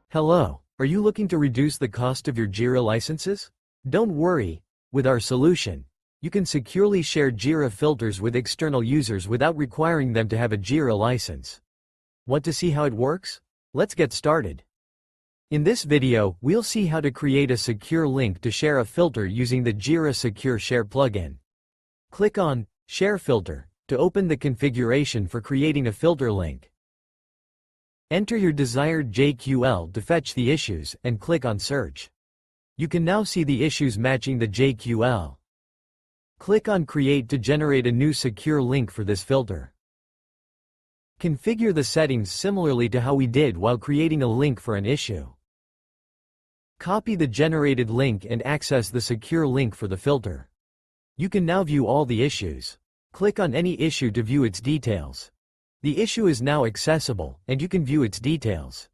Hello, are you looking to reduce the cost of your Jira licenses? Don't worry, with our solution, you can securely share Jira filters with external users without requiring them to have a Jira license. Want to see how it works? Let's get started. In this video, we'll see how to create a secure link to share a filter using the Jira Secure Share plugin. Click on Share Filter to open the configuration for creating a filter link. Enter your desired JQL to fetch the issues and click on Search. You can now see the issues matching the JQL. Click on Create to generate a new secure link for this filter. Configure the settings similarly to how we did while creating a link for an issue. Copy the generated link and access the secure link for the filter. You can now view all the issues. Click on any issue to view its details. The issue is now accessible, and you can view its details.